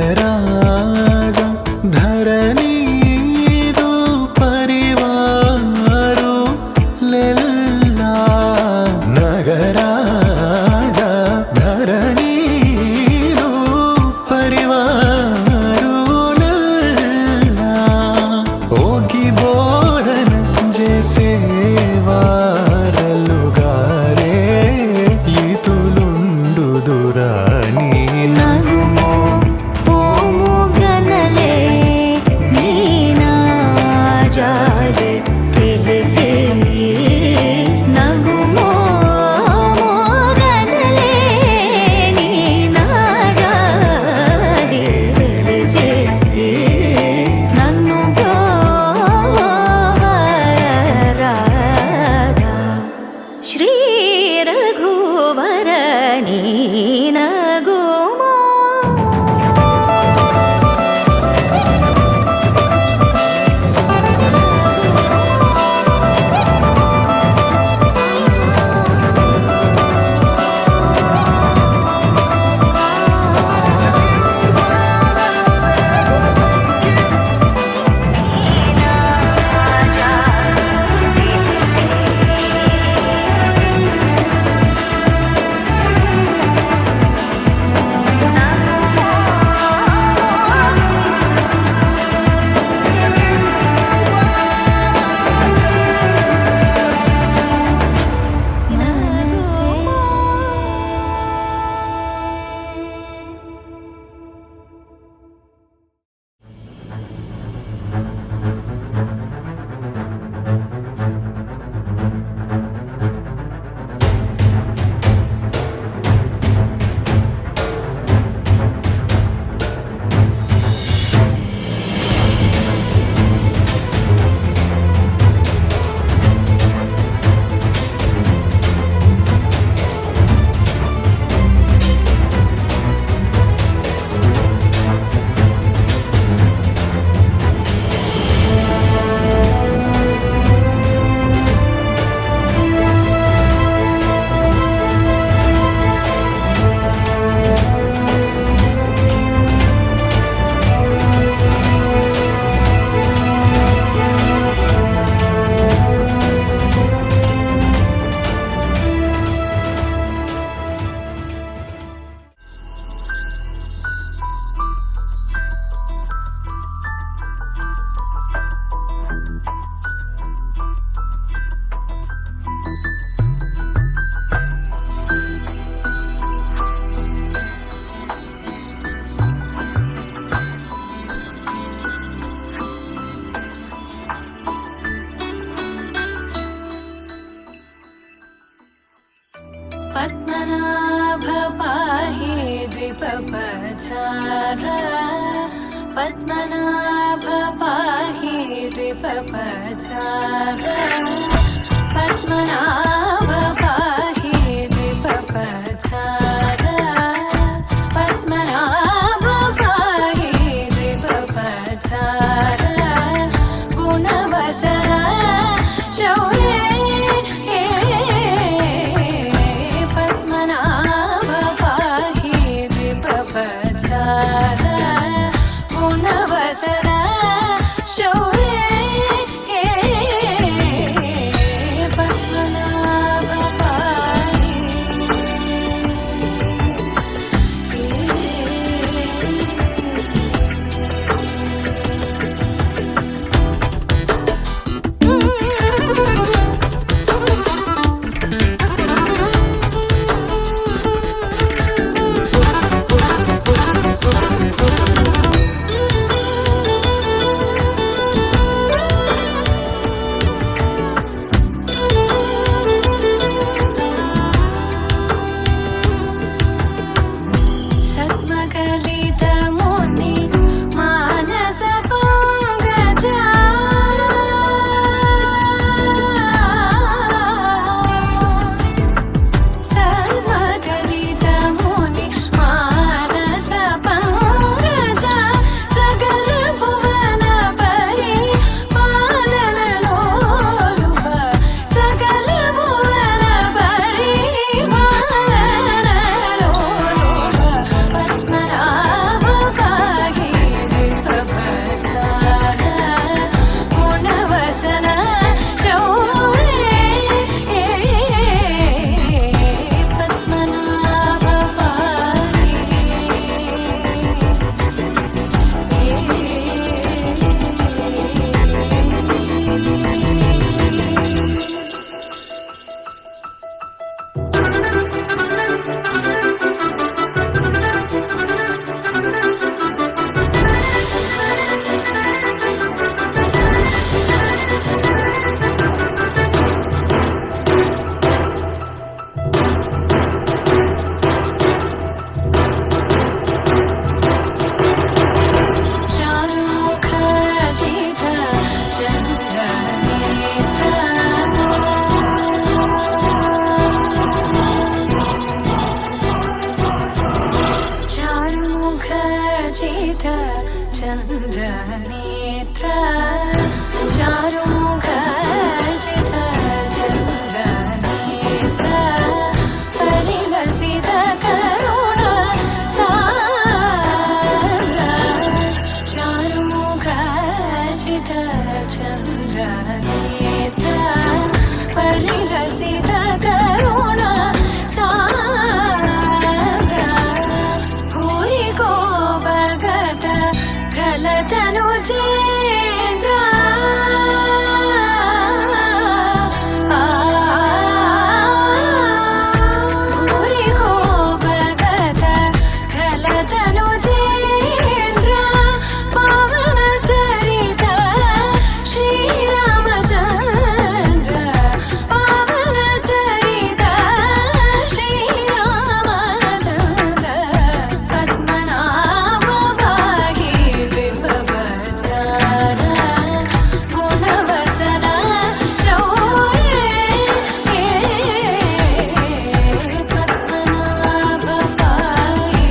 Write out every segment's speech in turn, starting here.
नगराज धरणीदु परिवारु लेल्ला नगराज धरणीदु परिवारु लेल्ला ओगी बोधन जैसे वारलुगारे इतुलुंडु दुरानी पद्मनाभ पाहि द्विपपचारा पद्मनाभ पाहि द्विपपचारा पद्मनाभ पाहि द्विपपचारा पद्मनाभ पाहि द्विपपचारा गुणवसरा शौर्ये गुणवसरा शौर्ये पद्मनाभ नेत्र चारुमुख जित चन्द्र नेत्र परिलसित करुण सान्द्र चारुमुख जित चन्द्र नेत्र परिलसित करुण सान्द्र भूरि को भगत खलतनु चेन्द्र भूरि को भगत खलतनु चेन्द्र पवन चरित श्रीरामचन्द्र पवन चरित श्रीरामचन्द्र पद्मनाभ पाहि दिव्यवत्सर गुणवसन शौर्ये पद्मनाभ पाहि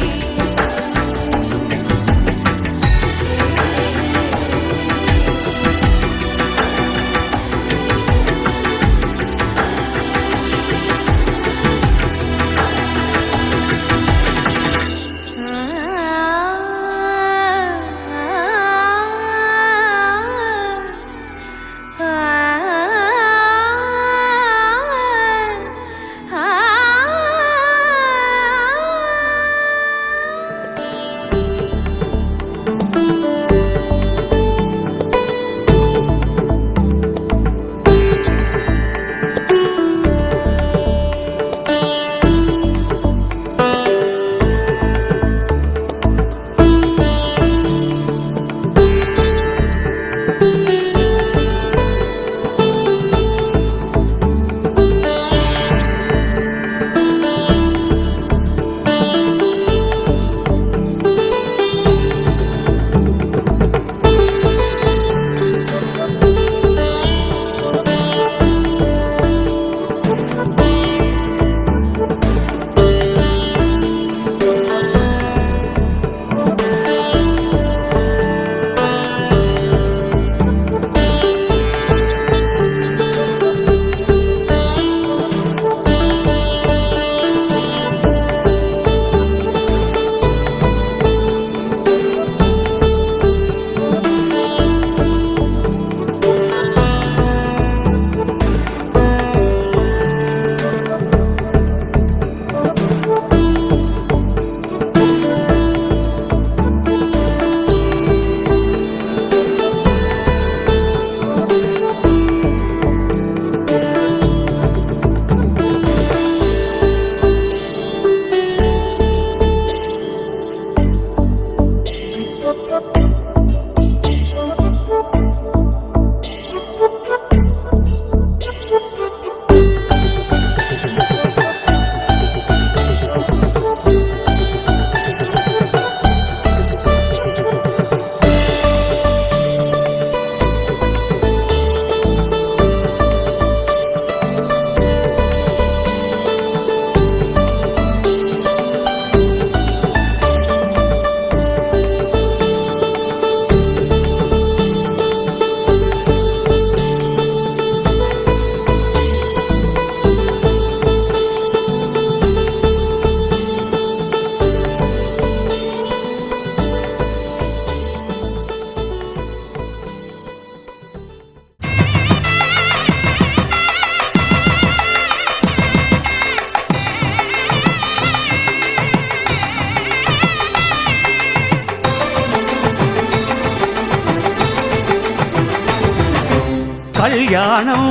కళ్యాణం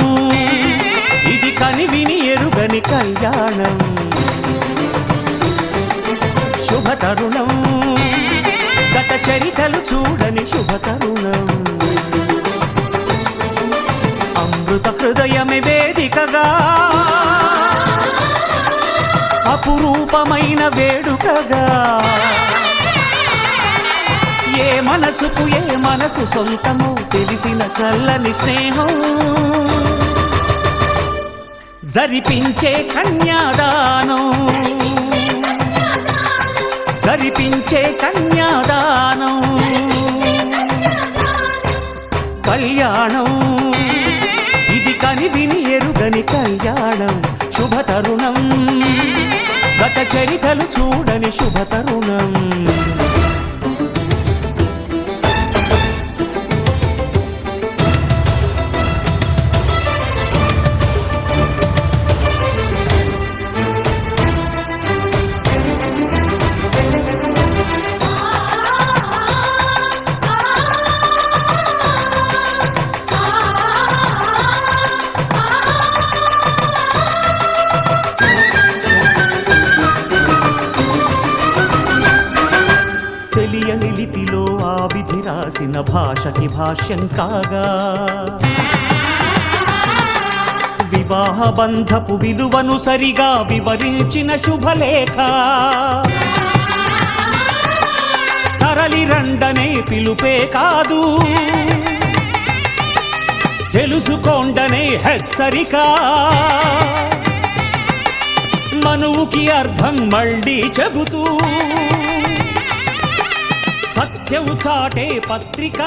ఇది కనివిని ఎరుగని కళ్యాణం శుభతరుణం గత చరితలు చూడని శుభతరుణం అమృత హృదయమే వేదికగా అపురూపమైన వేడుకగా ఏ మనసుకు ఏ మనసు సొంతమో తెలిసిన చల్లని స్నేహం జరిపించే కన్యాదానం జరిపించే కన్యాదానం కళ్యాణం ఇది కని విని ఎరుగని కళ్యాణం శుభతరుణం గత చరితలు చూడని శుభతరుణం తెలియని లిపిలో ఆ విధి రాసిన భాషకి భాష్యం కాగా వివాహ బంధపు విలువను సరిగా వివరించిన శుభలేఖ తరలి రండనే పిలుపే కాదు తెలుసుకోండనే హెచ్చరిక మనువుకి అర్థం మళ్ళీ చెబుతూ సత్యం చాటే పత్రిక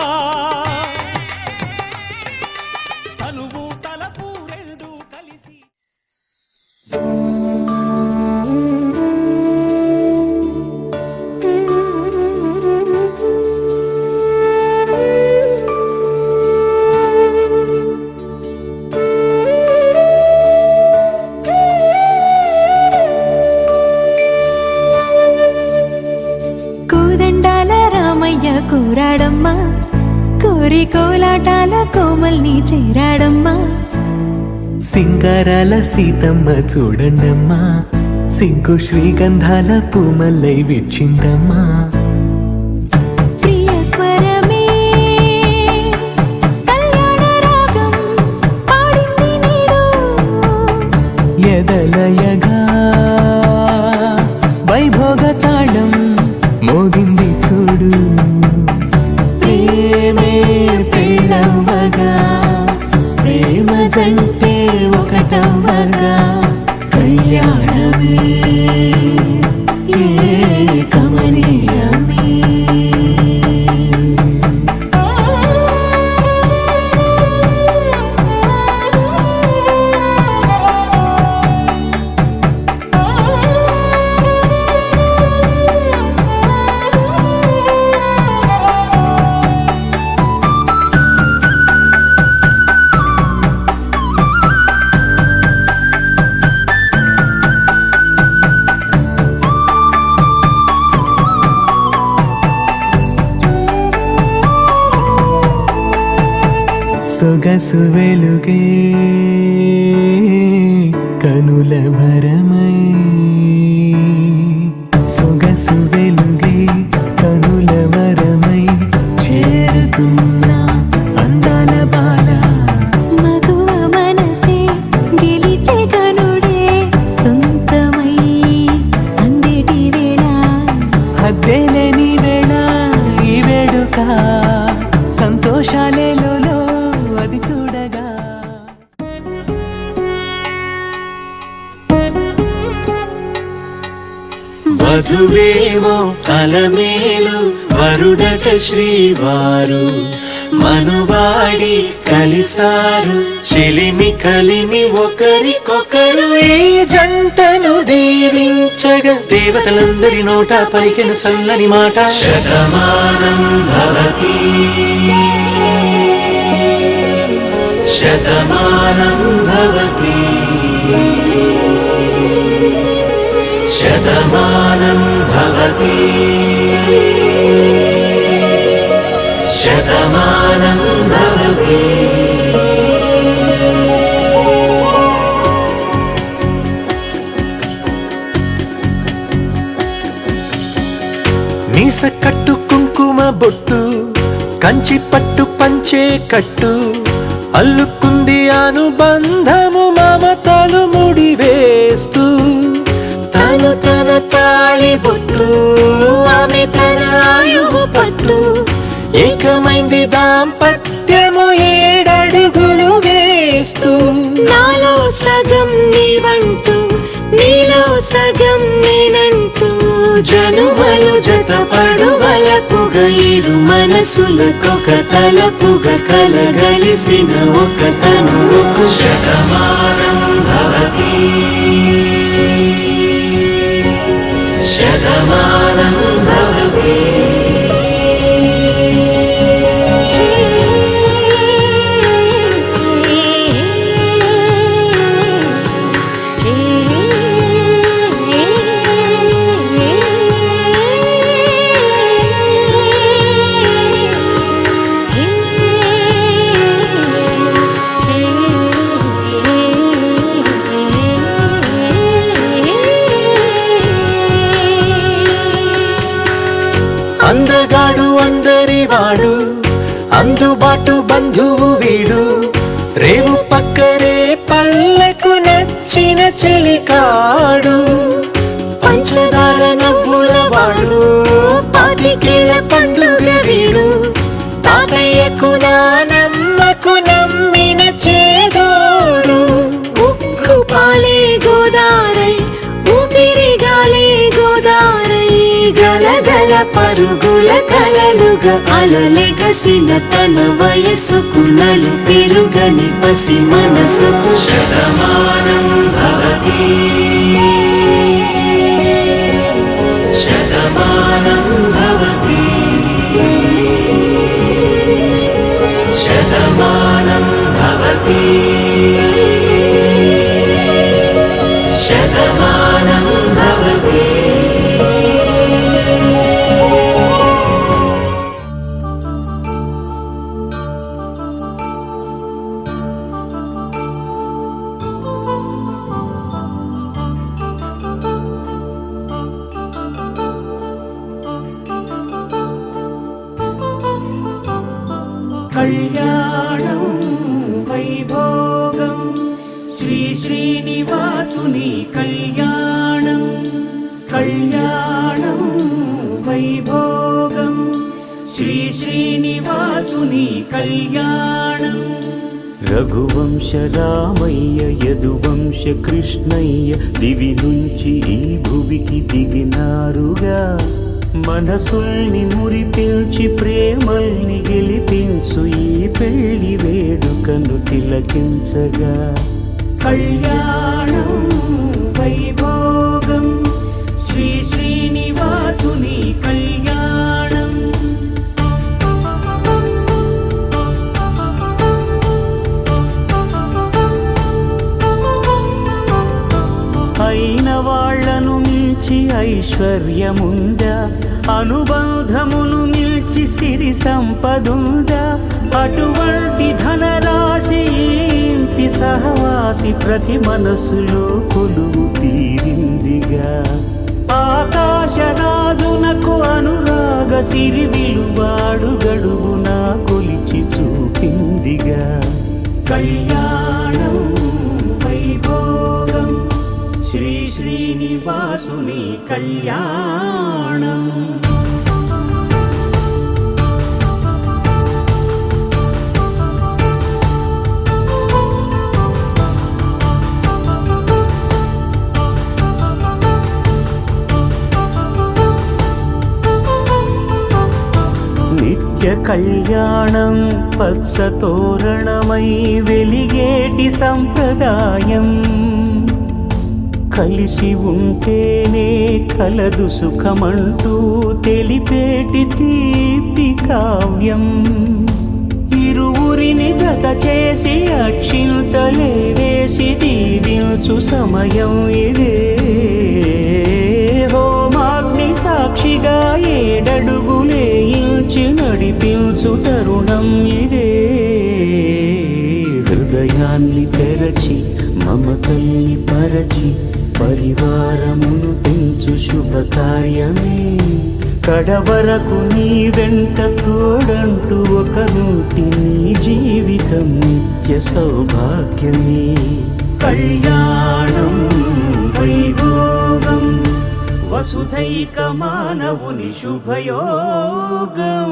తనువు తలపు రెండు కలిసి కూరాడమ్మా కోరి కోలాటాల కోమల్ని చేరాడమ్మా సింగారాల సీతమ్మ చూడండమ్మా సింగు శ్రీగంధాల పూమల్లై విచ్చిందమ్మా ప్రియ స్వరమే కళ్యాణ రాగం పాడింది నీడు ఎదలయగా వైభోగ తాళం మోగింది చూడు ప్రేమే పెళ్ళవ్వగా ప్రేమ జంటే ఒకటవ్వగా కళ్యాణమే కమనీయమే సొగసు వెలుగే కనుల భరమై సొగసు వెలుగే కనుల వరమై చేరుతున్న అందాల బాల మగువ మనసే గెలిచే కనుడే సొంతమై అందేటి వేళ హద్దేలేని వేళ ఈ వేడుక సంతోషాలేలో అది చూడగా వధువేమో అలమేలు వరుడట శ్రీవారు మనువాడి కలిసారు చెలిమి కలిమి ఒకరికొకరు ఈ జంటను దీవించగా దేవతలందరి నోట పలికెను చల్లని మాట శతమానం భవతి శతమానం భవతి శతమానం భవతి శతమానం భవతి మీస కట్టు కుంకుమ బొట్టు కంచి పట్టు పంచే కట్టు అల్లుకుంది అనుబంధము మమతలు ముడివేస్తూ తను తన తాళి బొట్టు ఆమె తన ఆయువు పట్టు ఏకమైంది దాంపత్యము 7 అడుగులు వేస్తూ నాలో సగం నీవంటూ నీలో సగం నేనంటూ జనుమలు జత పడువలకు తలపుగా ఇరు మనసులకొక తలపుగా కలగలిసిన ఒక తనువుకు శతమానం భవతి శతమానం భవతి. అందగాడు అందరివాడు అందుబాటు బంధువు వీడు రేవు పక్కరే పల్లెకు నచ్చిన చెలికాడు పంచదార నవ్వుల వాడు పాతికేళ్ళ పండుగ వీడు తాతయ్యకు నానమ్మకు నమ్మిన చేదోడు ఉక్కు పాలే గోదారై ఊపిరిగాలే గోదారై గలగల పరుగుల కలలుగా అలలెగసిన తన వయసుకు నలు పెరుగని పసి మనసుకు శతమానం భవతి శతమానం భవతి శతమానం భవతి శతమానం భవతి. కళ్యాణం వైభోగం శ్రీ శ్రీనివాసుని కళ్యాణం కళ్యాణం వైభోగం శ్రీ శ్రీనివాసుని కళ్యాణం. రఘువంశ రామయ్య యదువంశ కృష్ణయ్య దివి నుంచి ఈ భువికి దిగినారుగా మనసుల్ని మురిపించి ప్రేమల్ని గెలిపించు ఈ పెళ్లి వేడుకను తిలకించగా కళ్యాణం వైభోగం శ్రీ శ్రీనివాసుని కళ్యాణం. అయిన వాళ్లను మించి ఐశ్వర్యముందా అనుబంధమును మిల్చి సిరి సంపదుందా అటువంటి ధనరాశి ఇంటి సహవాసి ప్రతి మనసులో కొలువు తీరిందిగా ఆకాశరాజునకు అనురాగ సిరి విలువాడు గడుగునా కొలిచి చూపిందిగా కళ్యాణం వైభోగం శ్రీ శ్రీనివాసుని కళ్యాణం. నిత్య కళ్యాణం పచ్చ తోరణమై వెలిగేటి సంప్రదాయం కలిసి ఉంటేనే కలదు సుఖమంటూ తెలిపేటి తీపి కావ్యం ఇరువురిని జత చేసి అక్షింతలే వేసి దీవించు సమయం ఇదే హోమాగ్ని సాక్షిగా ఏడడుగులే ఇంచి నడిపించు తరుణం ఇదే హృదయాన్ని తెరచి మమతల్ని పరచి పరివారమును పెంచు శుభకార్యమే కడవరకు నీ వెంట తోడంటూ ఒకరుంటి నీ జీవితం నిత్య సౌభాగ్యమే కళ్యాణం వైభోగం వసుధైక మానవుని శుభయోగం.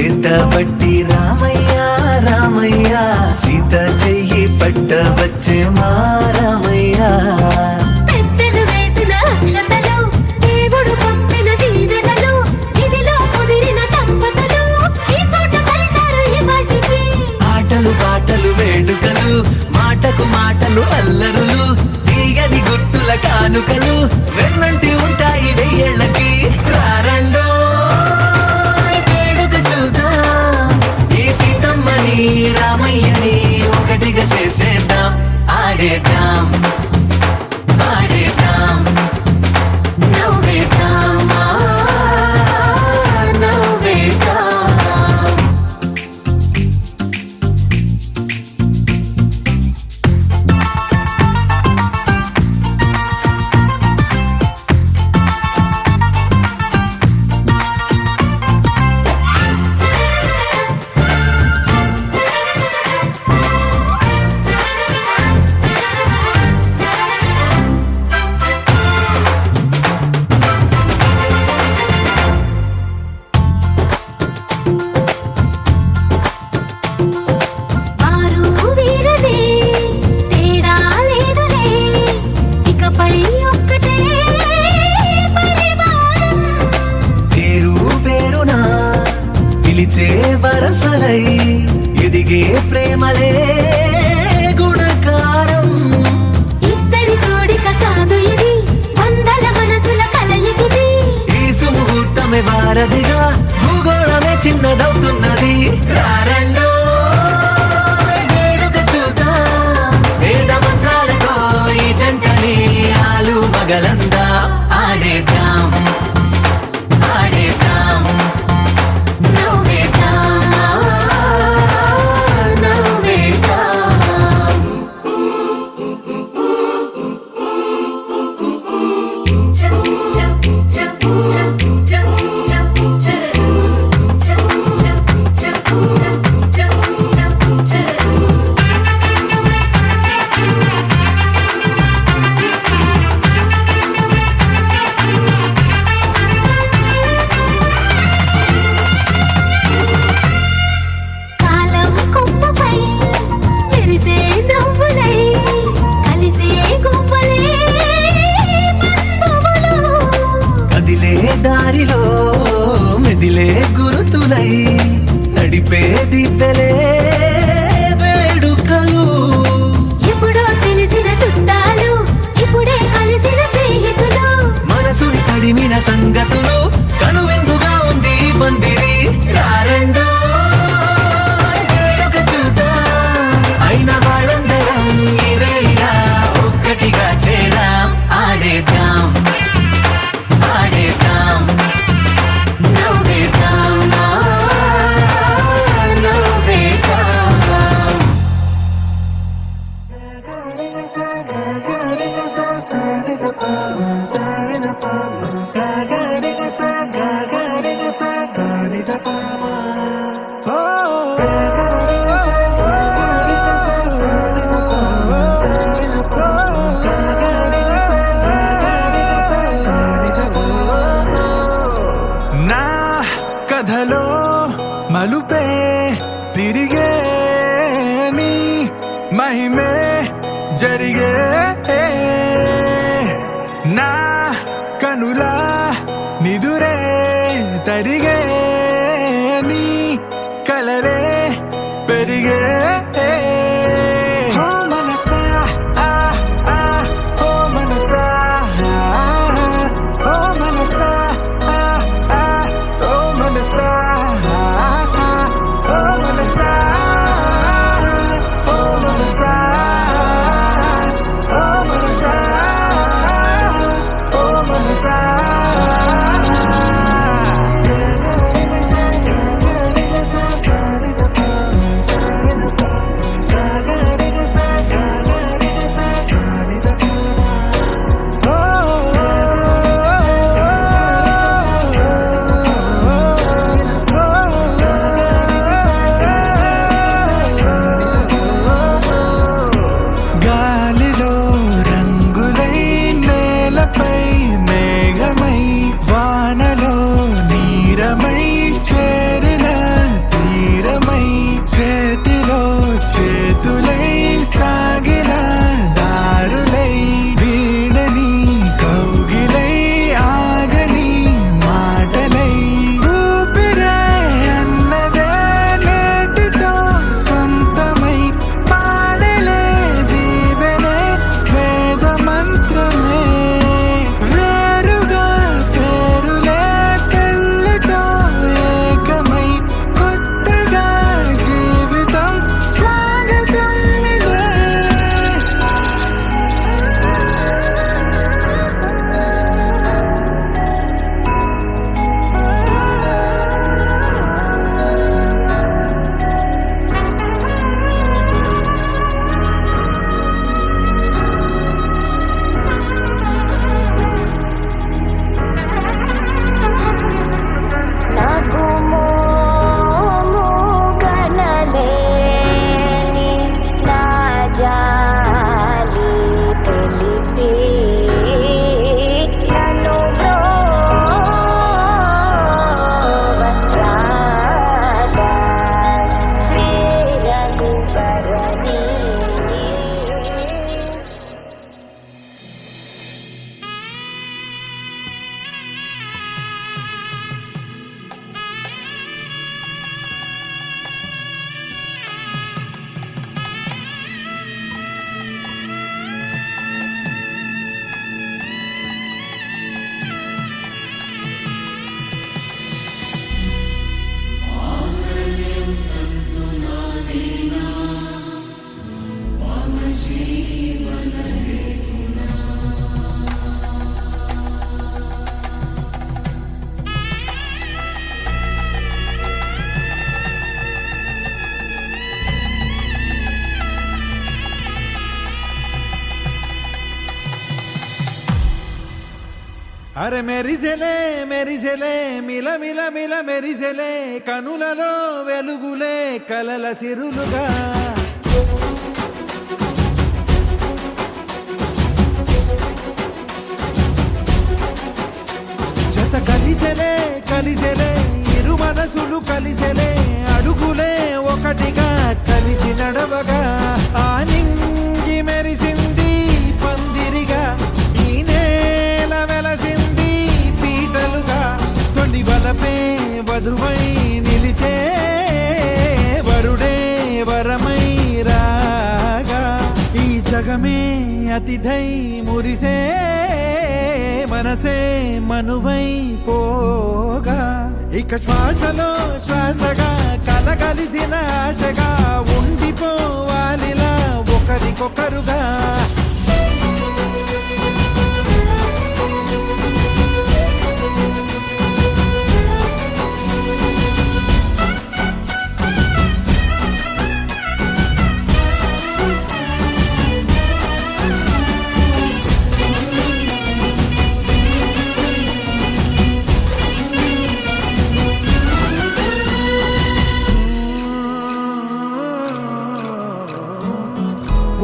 చేతబట్టి రామయ్య రామయ్య సీత చెయ్యి పట్టవచ్చే మా రామయ్య పెద్దలు వేసిన అక్షతలు దేవుడు పంపిన దీవెనలు ఇవిలో కుదిరిన దంపతులు ఈ చోట కలిసారు ఈ వాటికి ఆటలు పాటలు వేడుకలు మాటకు మాటలు అల్లరులు తీయని గుట్టుల కానుకలు వెన్నంటి ఉంటాయి వెయ్యేళ్ళకి రారండో వేడుక చూద్దాం ఈ సీతమ్మని రామయ్యని ఒకటిగా చేసేద్దాం ఆడేద్దాం ఆడేద్దాం నవ్వేద్దాం నవ్వేద్దాం వారు వీరనే తేడా లేదులే ఇకపై ఒక్కటే పరివారం పేరు పేరునా పిలిచే వరసలై ఎదిగే ప్రేమలే గుణకారం ఇద్దరి కోడిక కాదు ఇది వందల మనసుల కలయికిది ఈ సుముహూర్తమే వారధిగా భూగోళమే చిన్నదవుతున్నది రారండో వేడుక చూద్దాం వేద మంత్రాలతో ఈ జంటని ఆలు మగలందా ఆడేద్దాం ఆడేద్దాం నవ్వేద్దాం నవ్వేద్దాం కాలం కొమ్మపై మెరిసే నవ్వులై కలిసే గువ్వలే బంధువులు కదిలే దారిలో మెదిలే గురుతులై నడిపే దిబ్బెలే వేడుకలు ఎప్పుడో తెలిసిన చుట్టాలు ఇప్పుడే కలిసిన స్నేహితులు మనసుని తడిమిన సంగతులు కనువిందుగా ఉంది ఈ పందిరి రారండో వేడుక చూద్దాం అయిన వాళ్ళందరం ఈ వేళ ఒక్కటిగా చేరాం ఆడేద్దాం ఆడేద్దాం నవ్వేద్దాం నవ్వేద్దాం నా కథలో మలుపే తిరిగే నీ మహిమే జరిగే నా కనులా నిదురే తరిగే నీ కలరే పెరిగే ఓ మనసా ఓ మనసా ఓ మనసా ఓ మనసా ఓ మనసా ఓ మనసా ఓ మనసా ఓ మనసా అరే మెరిసెలే మెరిసెలే మిల మిల మిల మెరిసెలే కనులలో వెలుగులే కలల సిరులుగా జత కలిసెలే కలిసెలే ఇరు మనసులు కలిసెలే అడుగులే ఒకటిగా కలిసి నడవగా ఆ నింగి మెరిసింది పందిరిగా ఈ నేల వెలసింది పీటలుగా తొలి వలపే వధువై నిలిచే వరుడే వరమై రాగా ఈ జగమే అతిథై మురిసే మనసే మనువై పోగా ఇక శ్వాసలో శ్వాసగా కలగలిసిన ఆశగా ఉండిపోవాలిలా ఒకరికొకరుగా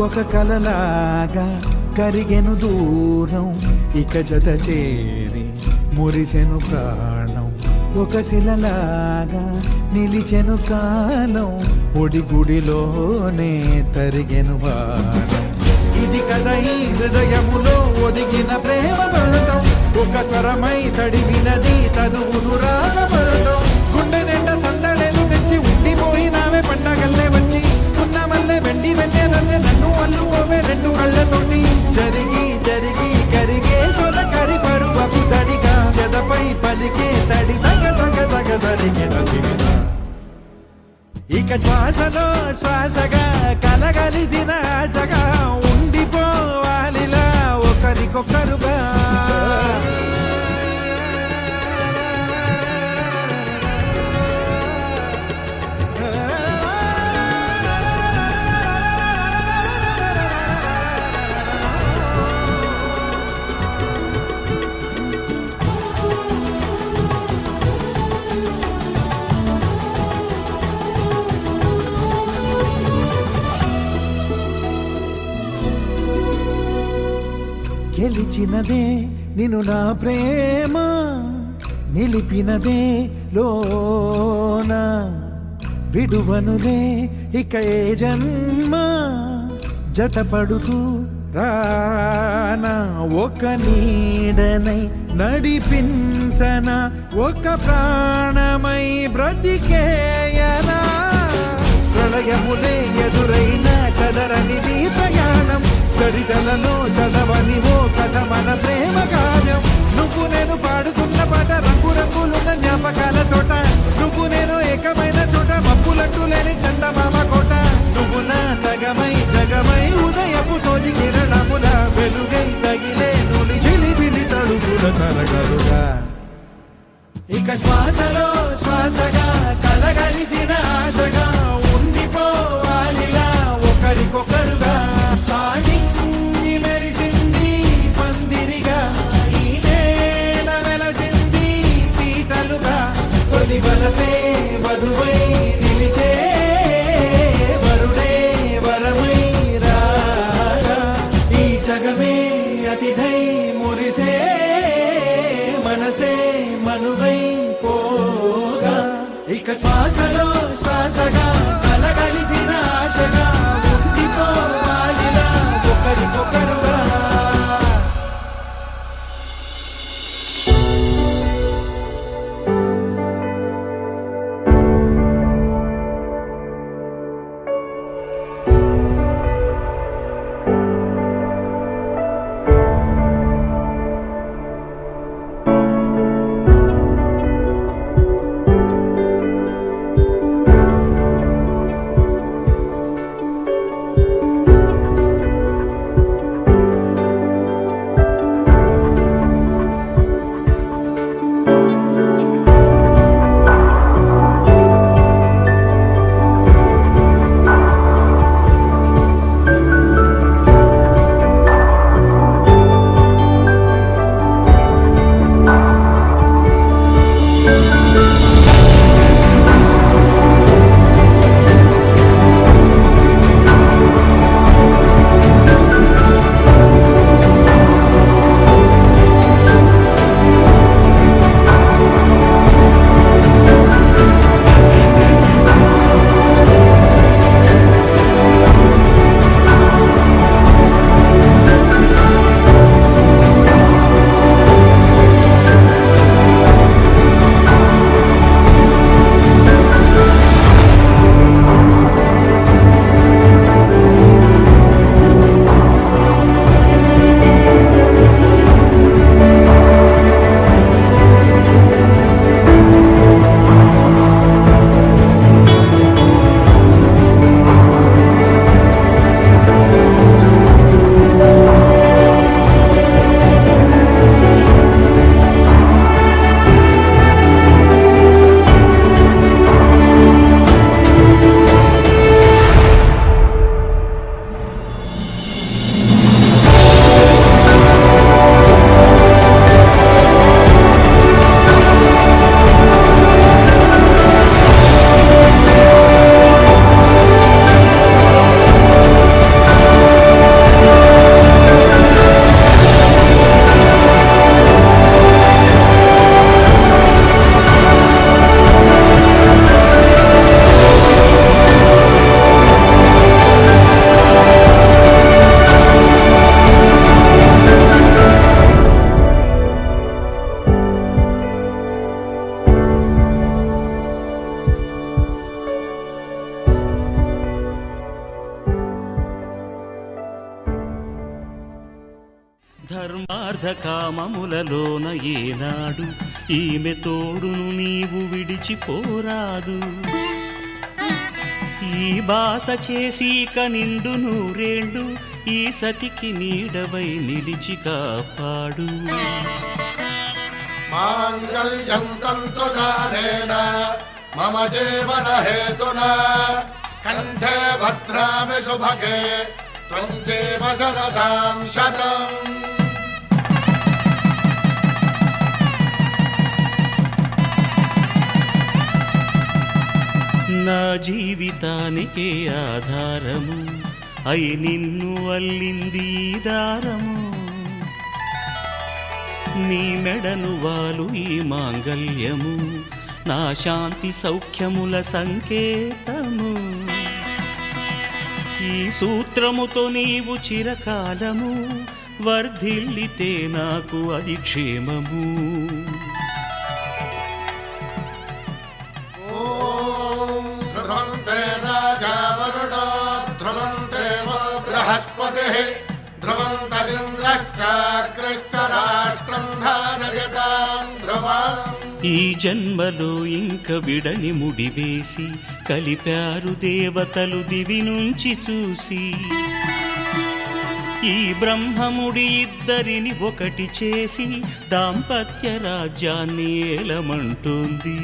ఒక కలలాగా కరిగెను దూరం ఇక జత చేరి మురిసెను ప్రాణం ఒక శిలలాగా నిలిచెను కాలం ఒడిగుడిలోనే తరిగెను బాణం ఇది కదా ఈ హృదయములో ఒదిగిన ప్రేమ పడతాం ఒక స్వరమై తడివినది తనువును రాగపడతాం గుండె నిండా సందడేలు తెచ్చి ఉండిపోయినావే పండగల్లే వచ్చి ఉన్నమల్లే వెండి వెన్నెలల్లే నన్ను అల్లుకోవే రెండు కళ్ళతోటి జరిగి జరిగి కరిగే తొల కరి పరువపు తడిగా జదపై పలికే తడి తగ తగ తగ తరిగిన ఇక శ్వాసలో శ్వాసగా కలగలిసిన ఆశగా ఉండిపోవాలిలా ఒకరికొకరుగా గెలిచినదే నిన్ను నా ప్రేమ నిలిపినదే లోన విడువనులే ఇక ఏ జన్మ జతపడుతూ రానా ఒక నీడనై నడిపించన ఒక ప్రాణమై బ్రతికేయనా ప్రళయములే ఎదురైన చదరనిది ప్రయాణం చరితలలో చదవని ఓ కథ మన ప్రేమ కావ్యం నువ్వు నేను పాడుకున్న పాట రంగు రంగులున్న జ్ఞాపకాల తోట నువ్వు నేను ఏకమైన చోట మబ్బులట్టు లేని చందమామ కోట నువ్వు నా సగమై జగమై ఉదయపు తోటి కిరణముల వెలుగై తగిలే నులి చిలిబిలి తడుగుల తరగలుగా ఇక శ్వాసలో శ్వాసగా కలగలిసిన ఆశగా ఉండిపోవాలిలా ఒకరికొకరుగా నింగి మెరిసింది పందిరిగా ఈ నేల వెలసింది పీటలుగా తొలి వలపే వధువై నిలిచే వరుడే వరమై రాగా ఈ జగమే అతిథై మురిసే మనసే మనువై పోగా ఇక శ్వాసలో శ్వాసగా కలగలిసిన ఆశగా ఉండిపోవాలిలా ఒకరికొకరుగా ధర్మార్థ కామములలోన ఏనాడు ఈమె తోడును నీవు విడిచిపోరాదు. ఈ బాస చేసి నిండు నూరేళ్ళు ఈ సతికి నీడవై నిలిచి కాపాడు. మాంగళ్యం తంతునానేన మమ జీవన హేతునా కంఠే భద్రామి శుభగే త్వం జీవ శరదాం శతం. నా జీవితానికే ఆధారము అయి నిన్ను అల్లింది ఈ దారము. నీ మెడను వాలు ఈ మాంగల్యము నా శాంతి సౌఖ్యముల సంకేతము. ఈ సూత్రముతో నీవు చిరకాలము వర్ధిల్లితే నాకు అది క్షేమము. ఓం ధ్రువంతే రాజా వరుణో ధ్రువంతే బృహస్పతిః ధ్రువంతరింద్రశ్చాగ్రశ్చ రాష్ట్రం ధారయతాం ధ్రువం. ఈ జన్మలో ఇంక విడని ముడివేసి కలిపారు దేవతలు దివి నుంచి చూసి. ఈ బ్రహ్మముడి ఇద్దరిని ఒకటి చేసి దాంపత్య రాజ్యాన్ని ఏలమంటోంది.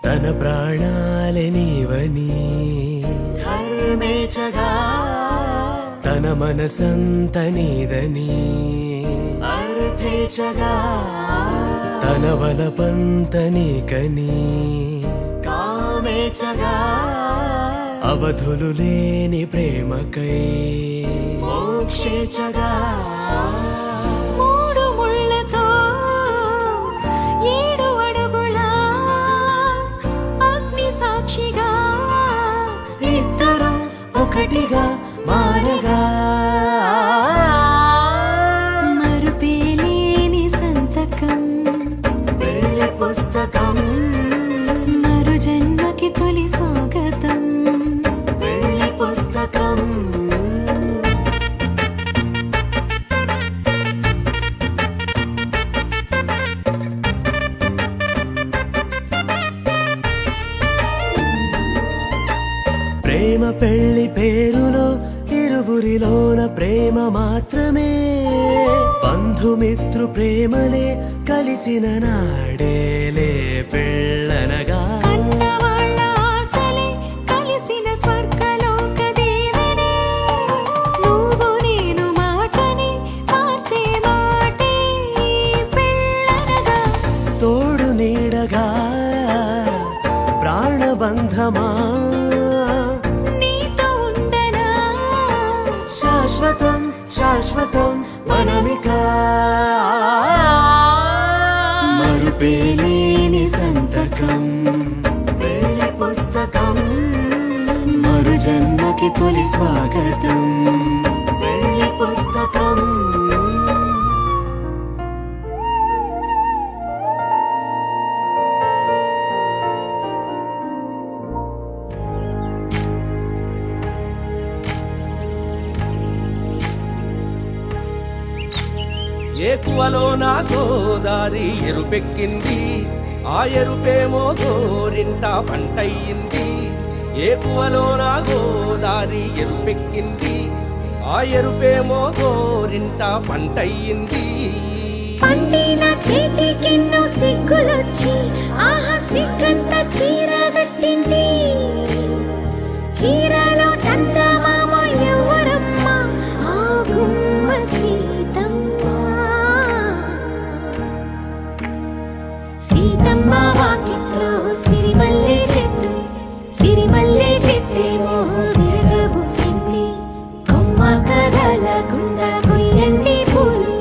తన ప్రాణాలే నీవని ధర్మేచగా తన మనసంత నీదని అర్థేచగా తన వలపంత నీకని కామేచగా అవధులు లేని ప్రేమకై మోక్షేచగా మూడు ముళ్ళతో 7 అడుగుల అగ్ని సాక్షిగా ఇద్దరు ఒకటిగా మారగా మరుపేలేని సంతకం పెళ్లి పుస్తకం మరు జన్మకి తొలి స్వాగతం పెళ్లి పుస్తకం ప్రేమ పెళ్లి పేరులో ఇరువురిలోన ప్రేమ మాత్రమే బంధుమిత్రు ప్రేమనే కలిసిన నాడేలే పెళ్ళనగా కన్నవాళ్ళ ఆశలే కలిసిన స్వర్గలోక దీవెనే నువ్వు నేను మాటని మార్చే మాటే పెళ్ళనగా తోడు నీడగా ప్రాణబంధమా నీతో ఉండనా శాశ్వతం శాశ్వతం మనమిక మరుపేలేని సంతకం పెళ్లి పుస్తకం మరు జన్మకి తొలి స్వాగతం పెళ్లి పుస్తకం ఏకువలో నా గోదారి ఎరుపెక్కింది ఆ ఎరుపేమో గోరింట పంటయ్యింది ఏకువలో నా గోదారి ఎరుపెక్కింది ఆ ఎరుపేమో గోరింట పంటయ్యింది పండిన చేతికెన్నో సిగ్గులొచ్చి ఆహా సిగ్గంత చీర కట్టింది చీరలో చందమామ ఎవరమ్మ ఆ గుమ్మ సీతమ్మ సీతమ్మ వాకిట్లో సిరిమల్లె చెట్టేమో విరగబూసింది కొమ్మ కదలకుండా కొయ్యండి పూలు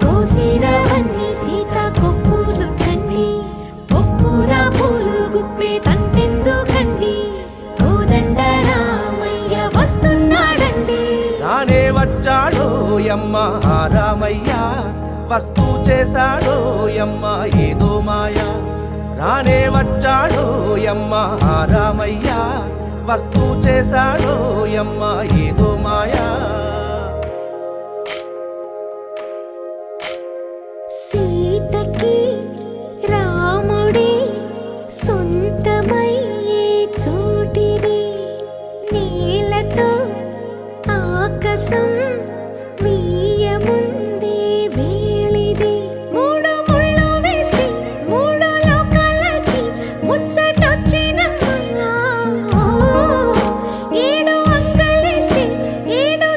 కోసిరవన్నీ సీత కొప్పు చుట్టండి కొప్పున పూలు గుప్పే తంతెందుకండి కోదండ రామయ్య వస్తున్నాడండి రానే వచ్చాడో యమ్మ ఆ రామయ్య వస్తూ చేశాడో యమ్మ ఏదో మాయ రానే వచ్చాడో యమ్మ ఆ రామయ్య వస్తూ చేశాడో యమ్మ ఏదో మాయా సీతకి రాముడే సొంతమయ్యే చోటిది నేలతో ఆకాశం వీయముందే వేళిది మూడు ముళ్ళు వేస్తే మూడు లోకాలకి ముచ్చటొచ్చినమ్మా ఏడు అంగలేస్తే ఏడు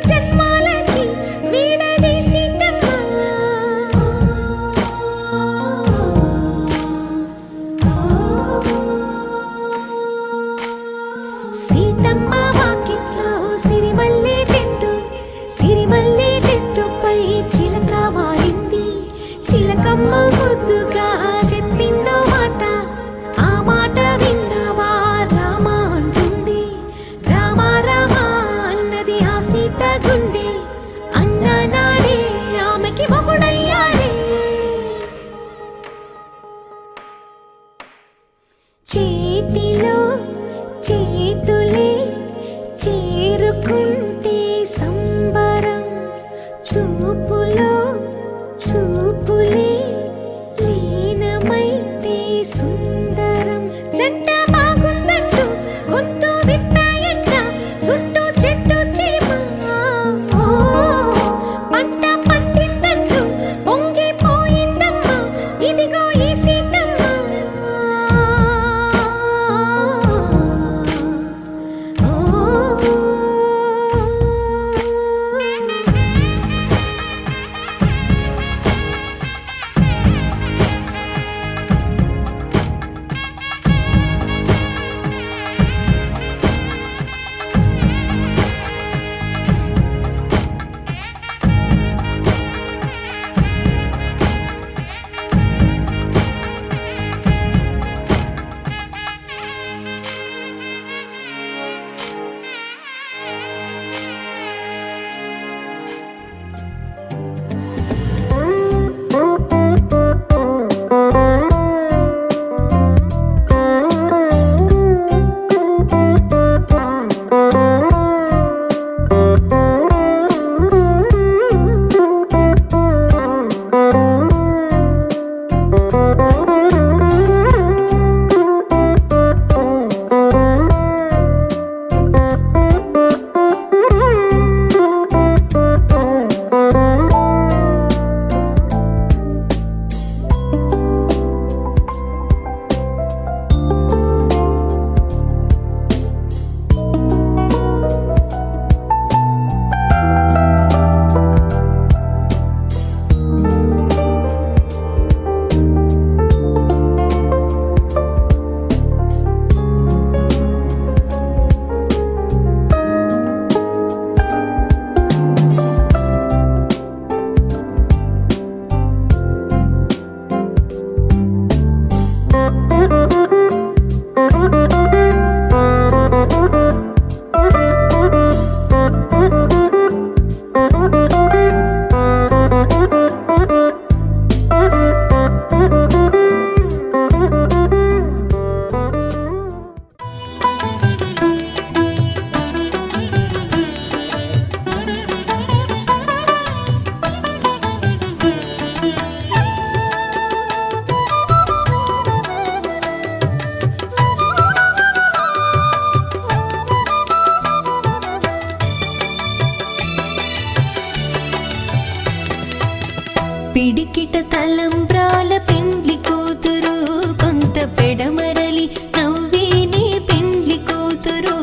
తలంబ్రాల పెండ్లి కూతురు కొంత పెడమరలి నవ్వేనే పెండ్లి కూతురు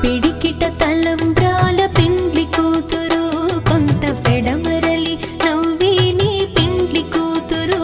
పిడికిట తలంబ్రాల పెండ్లి కూతురు కొంత పెడమరలి నవ్వేనే పెండ్లి కూతురు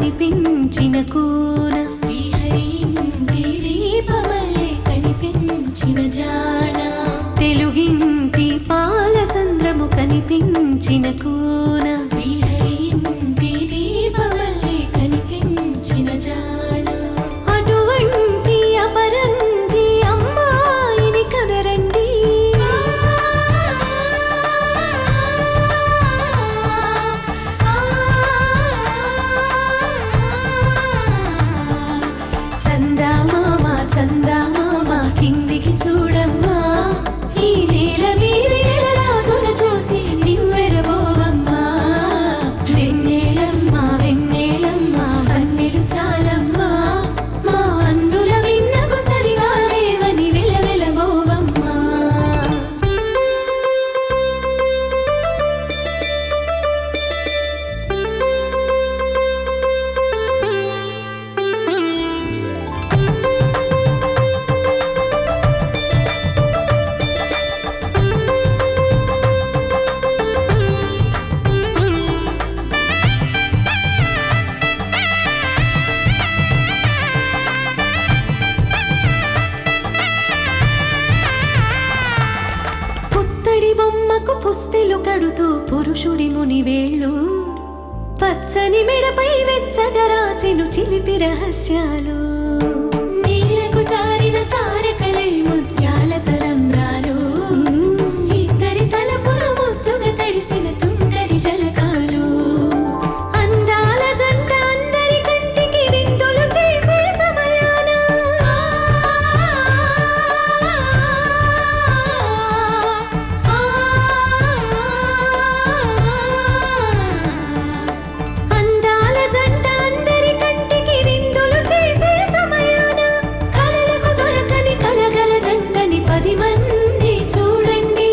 కనిపించిన కూన శ్రీహరి ఇంటి దీపమల్లే కనిపించిన జాన తెలుగింటి పాలసంద్రము కనిపించిన కూన శ్రీహరి ఇంటి దీపమల్లే కనిపించిన జాన అటువంటి అపరంజి అమ్మాయిని కనరండి చందమామ కిందికి చూడమ్మా ఈ నేల మీది నెల రాజును చూసి నివ్వెరబోవమ్మా వెన్నెలమ్మ వెన్నెలమ్మ వన్నెలు చాలమ్మా మా అన్నుల విన్నకు సరిగా లేవని వెలవెలబోవమ్మా పుత్తడి బొమ్మకు పుస్తెలు కడుతూ పురుషుడి మునివేళ్ళు పచ్చని మెడపై వెచ్చగా రాసెను చిలిపి రహస్యాలు నీలకు జారిన తారకలై ముత్యాల తలంబ్రాలు ఇద్దరి తలపులు ముద్దుగా తడిసిన తుంగరి జలకాలు అందాల జంట అందరి కంటికి విందులు చేసే సమయాన అందాల జంట అందరి కంటికి విందులు చేసే సమయాన కలలకు దొరకని కలగల జంటని 10 మంది చూడండి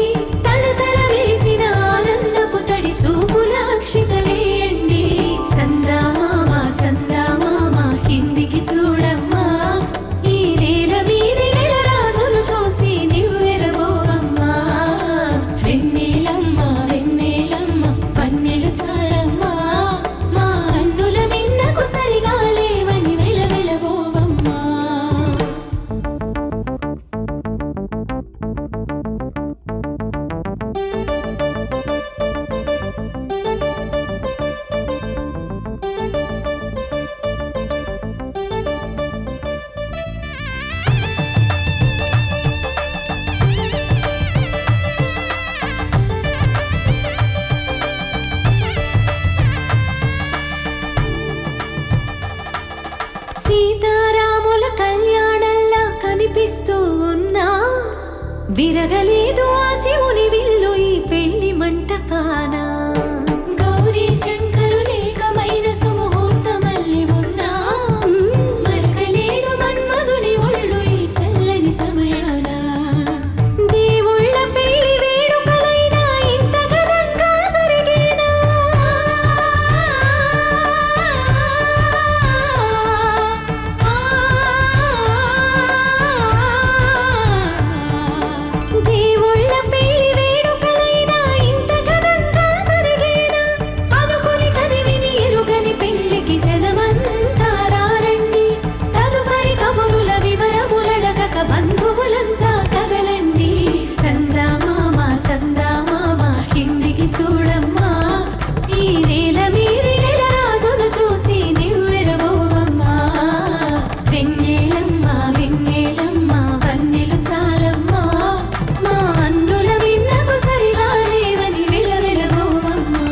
తలతల వేసిన ఆనందపు తడి చూపుల అక్షితలేయండి చందమామ కిందికి చూడమ్మా ఈ నేల మీది నెల రాజును చూసి నివ్వెరబోవమ్మా వెన్నెలమ్మ వెన్నెలమ్మ పన్నెలు చాలమ్మా మా అన్నుల మిన్నకు సరిగా లేవని వెలవెలబోవమ్మా సీతారాముల కళ్యాణంలా కనిపిస్తూ ఉన్నా విరగలేదు ఆ శివుని విల్లు ఈ పెళ్లి మంటపాన గౌరీ శంకరులేకమైన సుముహూర్తమల్లి ఉన్నా మరగలేదు మన్మధుని ఒళ్ళు ఈ చల్లని సమయాన దేవుళ్ళ పెళ్లి వేడుకలైనా ఇంత ఘనంగా జరిగేనా దేవుళ్ళ పెళ్లి వేడుకలైనా ఇంత ఘనంగా జరిగేనా అనుకుని కనివిని ఎరుగని పెళ్లికి జనమంతా రారండి తదుపరి కబురుల వివరములడగక బంధువులంతా కదలండి చందమామ కిందికి చూడమ్మా ఈ నేల మీది నెల రాజును చూసి నివ్వెరబోవమ్మా వెన్నెలమ్మ వెన్నెలమ్మ వన్నెలు చాలమ్మా మా అన్నుల విన్నకు సరిగా లేవని వెలవెలబోవమ్మా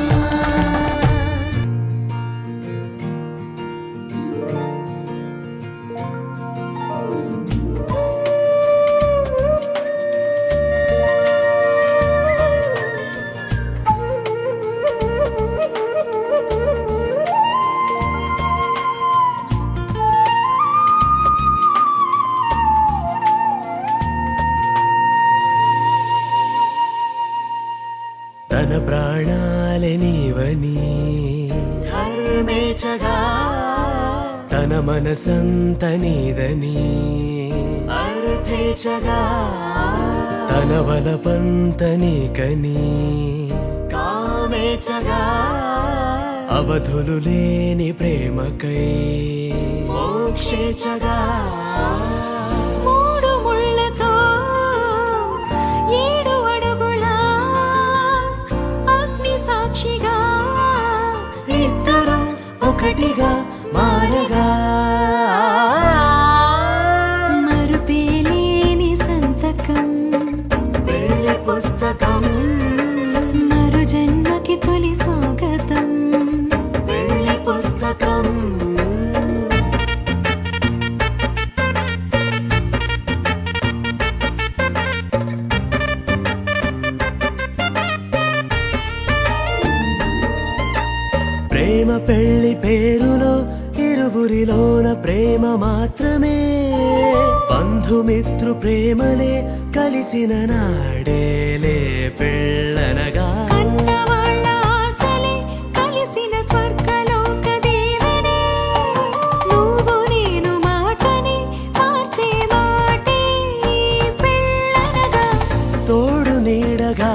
తన ప్రాణాలే నీవని ధర్మేచగా తన మనసంత నీదని అర్థేచగా తన వలపంత నీకని కామేచగా అవధులు లేని ప్రేమకై మోక్షేచగా మూడు ముళ్ళతో 7 అడుగుల అగ్ని సాక్షిగా ఇద్దరు ఒకటిగా మారగా మరుపేలేని సంతకం వెళ్ళి పుస్తకం మరు జన్మకి తొలి స్వాగతం వెళ్ళి పుస్తకం ప్రేమ పెళ్లి పేరులో ఇరువురిలోన ప్రేమ మాత్రమే బంధుమిత్రు ప్రేమనే కలిసిన నాడేలే పెళ్ళనగా కన్నవాళ్ళ ఆశలే కలిసిన స్వర్గలోక దేవనే నువ్వు నేను మాటని మార్చే మాటే పెళ్ళనగా తోడు నీడగా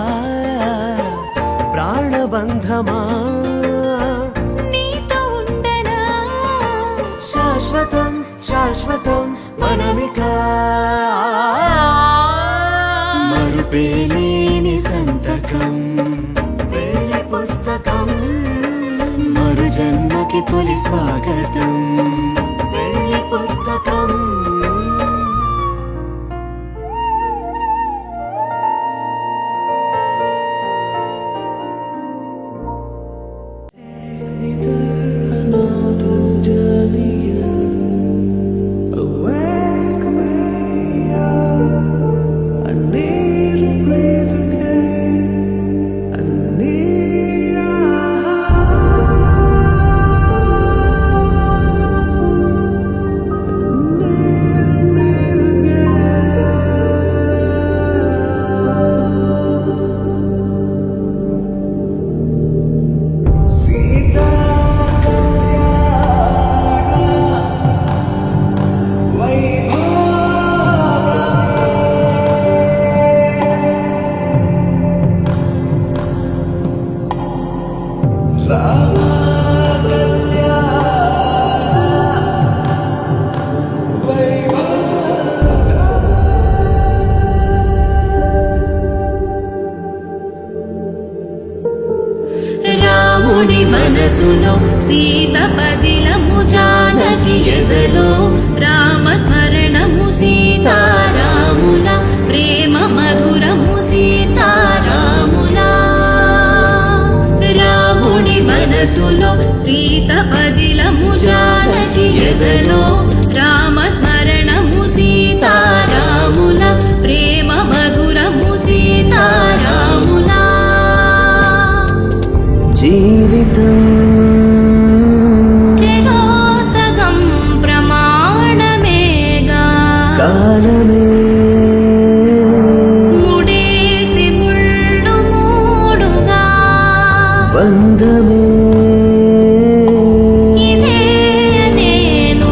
ప్రాణబంధమా నీతో ఉండనా శాశ్వతం శాశ్వతం మనమిక మరుపేలేని సంతకం వెళ్ళి పుస్తకం మరు జన్మకి తొలి స్వాగతం వెళ్ళి పుస్తకం రాముడి మనసులో సీత పదిలము జానకి ఎదలో రామ స్మరణము సీతారాముల ప్రేమ మధురము సీతారాముల రాముడి మనసులో సీత పదిలము జానకి ఎదలో రామ స్మరణము సీతారాముల ప్రేమ మధురము సీతారాముల జీవితం చెలో సగం ప్రమాణమేగా కాలమే ముడేసి ముళ్ళు మూడుగా బంధమే ఇదే నేను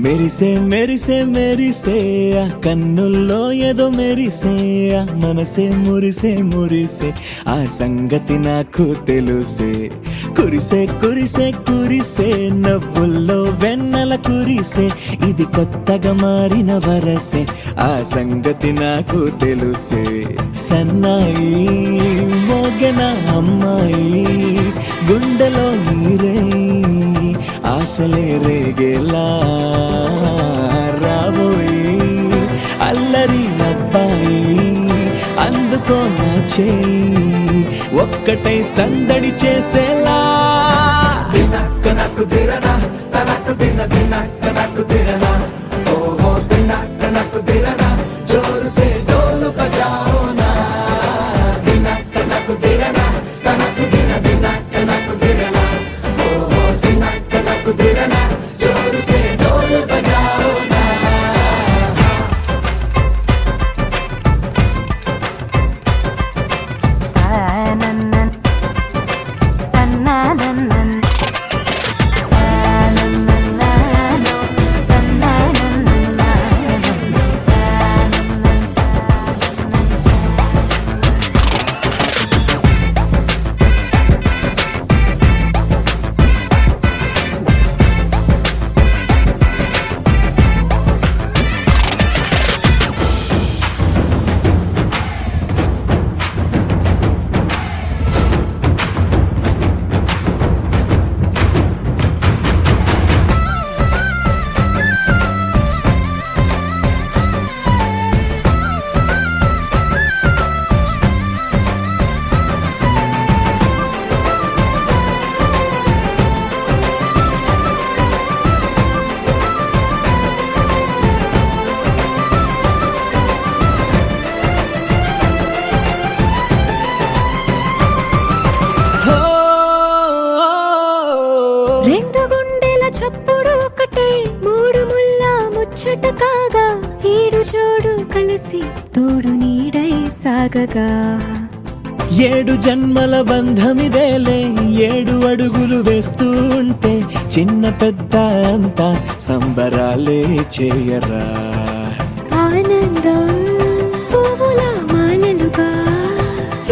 మెరిసే మెరిసే మెరిసే ఆ కన్నుల్లో ఏదో మెరిసే ఆ మనసే మురిసే మురిసే ఆ సంగతి నాకు తెలుసే కురిసే కురిసే కురిసే నవ్వుల్లో వెన్నెల కురిసే ఇది కొత్తగా మారిన వరసే ఆ సంగతి నాకు తెలుసే సన్నాయి మోగన అమ్మాయి గుండెలో ఈరే ఆశలే రేగేలా రాబోయి అల్లరి అబ్బాయి అందుకో నా చేయి ఒక్కటై సందడి చేసేలా దినక్క నాకు దిరనా తనకు దిన దినక్క నాకు దిరనా ఓహో దినక్క నాకు దిరనా జోరు సే డోలు బజాओ నా దినక్క నాకు దిరనా తనకు దిన దినక్క నాకు దిరనా ఓహో దినక్క నాకు దిరనా జోరు సే డోలు బజాओ నా రెండు గుండెల చప్పుడు ఒకటే మూడు ముల్ల ముచ్చట కాగా ఏడు జోడు కలిసి తోడు నీడై సాగగా ఏడు జన్మల బంధమిదేలే ఏడు అడుగులు వేస్తూ ఉంటే చిన్న పెద్ద అంతా సంబరాలే చేయరా ఆనందం పువ్వుల మాలలుగా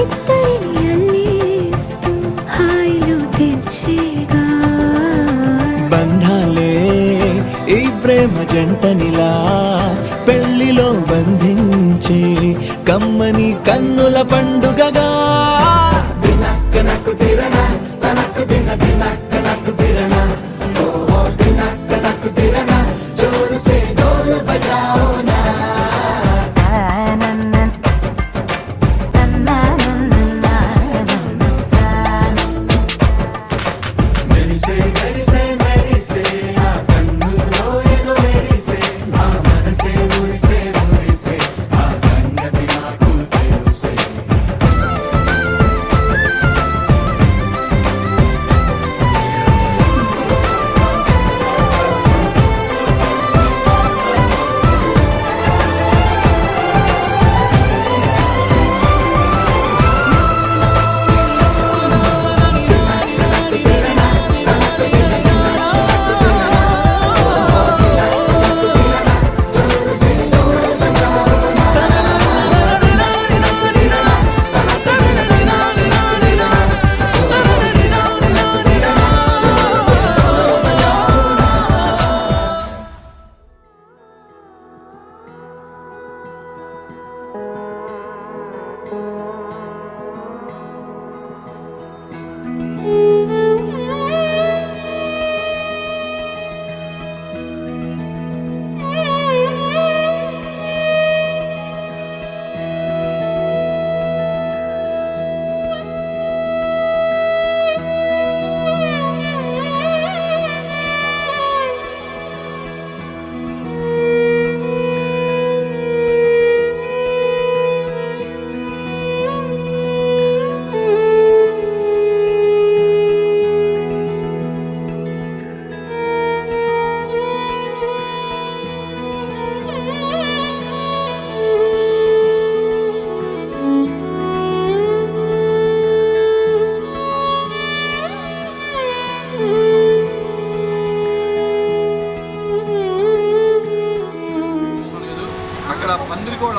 ఇద్దరిని అల్లేస్తూ హాయిలో తేల్చేగా బంధాలే ఈ ప్రేమ జంటనిలా పెళ్లిలో బంధించే కమ్మని కన్నుల పండుగగా దినక్క నాకు దిరనా తనకు దిన దినక్క నాకు దిరనా ఓహో దినక్క నాకు దిరనా జోరు సే డోలు బజాओ నా మెరిసే మెరిసే మెరిసే ఆ కన్నుల్లో ఏదో మెరిసే ఆ మనసే మురిసే మురిసే ఆ సంగతి నాకు తెలుసే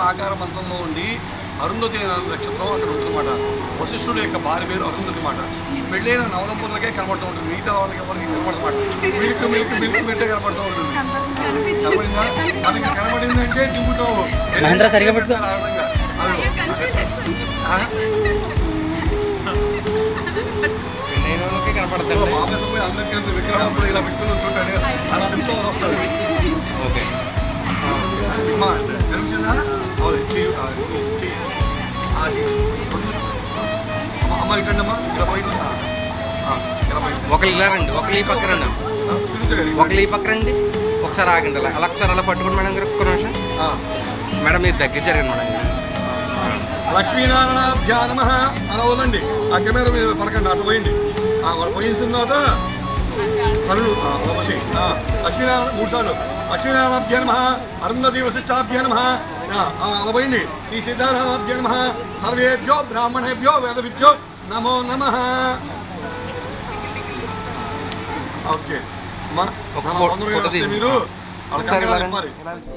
ఆకార మంచంలో ఉండి అరుంధతి నక్షత్రం అక్కడ ఉంటుందన్నమాట. వశిష్ఠుడు యొక్క భార్య పేరు అరుంధతి మాట. పెళ్ళైన నవదంపతులకే కనబడుతూ ఉంటుంది, మిగతా వాళ్ళకి ఎవరికి కనబడమాట. మిల్క్ మిల్క్ మిల్క్ మిల్టే కనబడుతూ ఉంటుంది. కనబడిందా? మనకి కనబడింది అంటే దింపుతో సరిగా పెట్టు. మామూలు పోయి అందరికీ విగ్రహం ఇలా పెట్టుకుని వచ్చుంటాడు, అలా నిమిషం వస్తాడు. ఓకే కనిపించిందా? అమ్మ ఇక్కడ అమ్మా ఇలా పోయింది. ఒకళ్ళు ఇలా రండి, ఒకళ్ళు ఈ పక్క రండి, ఒకళ్ళు ఈ పక్క రండి. ఒకసారి ఆగండి, అలా అలా ఒకసారి అలా పట్టుకోండి మేడం గారు. ఒక్క నిమిషం మేడం, మీరు దగ్గర జరగండి మేడం గారు. లక్ష్మీనారాయణాభ్యా నమః అలా వదండి. ఆ కెమెరా మీద పడకండి, అటు పోయింది. పోయిన తర్వాత పనులు లక్ష్మీనారాయణ 3 సార్లు లక్ష్మీనారాయణాభ్యా నమః, అరుంధతి వశిష్ఠాభ్యా నమః, అలా పోయింది. శ్రీ సిద్ధారామాభ్యా నమః, సర్వేభ్యో బ్రాహ్మణేభ్యో వేదవిద్యో నమో నమః. ఓకే మీరు చెప్పాలి.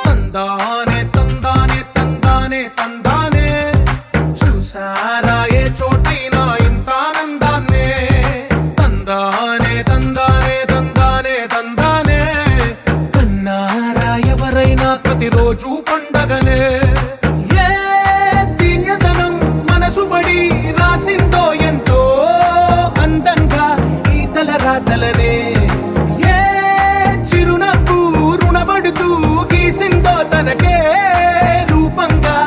తందానే తందానే తందానే తందానే, చూసారా ఏ చోటైనా ఇంత ఆనందాన్నే. తందానే తందానే తందానే తందానే, కన్నారా ఎవరైనా ప్రతిరోజు పండగనే. ఏ తీయదనం మనసు పడి రాసిందో ఎంతో అందంగా ఈ తల రాతలనే. ఏ చిరునవ్వు రుణపడుతూ గీసిందో తనకే రూపంగా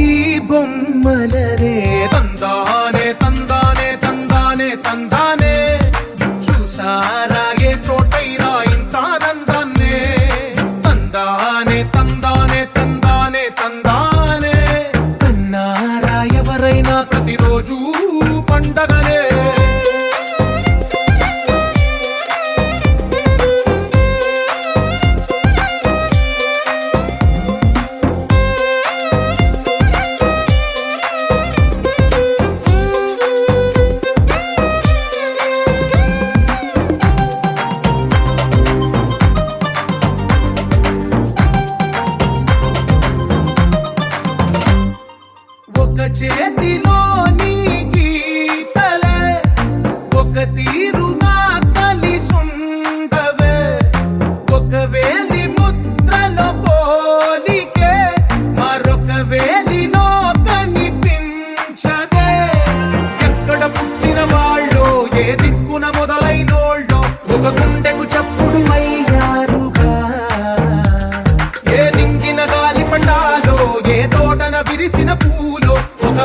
ఈ బొమ్మలనే. తందానే తందానే తందానే తందానే, చూసారా ఏ చోటైనా ఇంత ఆనందాన్నే. తందానే తందానే తందానే తందానే, కన్నారా ఎవరైనా ప్రతిరోజు పండగనే. ఒక చేతిలో నీ గీతలే, ఒక తీరుగా కలిసుండవే. ఒక వేలి ముద్రలో పోలికే మరొక వేలిలో కనిపించదే. ఎక్కడ పుట్టిన వాళ్ళో ఏ దిక్కున మొదలైనోళ్ళో ఒక గుండెకు చప్పుడు అయ్యారుగా. ఏ దింగిన గాలి పటాలో ఏ తోటన విరిసిన పూలో ఒక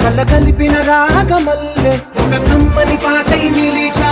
కల కలిపిన రాగమల్లె ఒక కమ్మని పాటై నిలిచా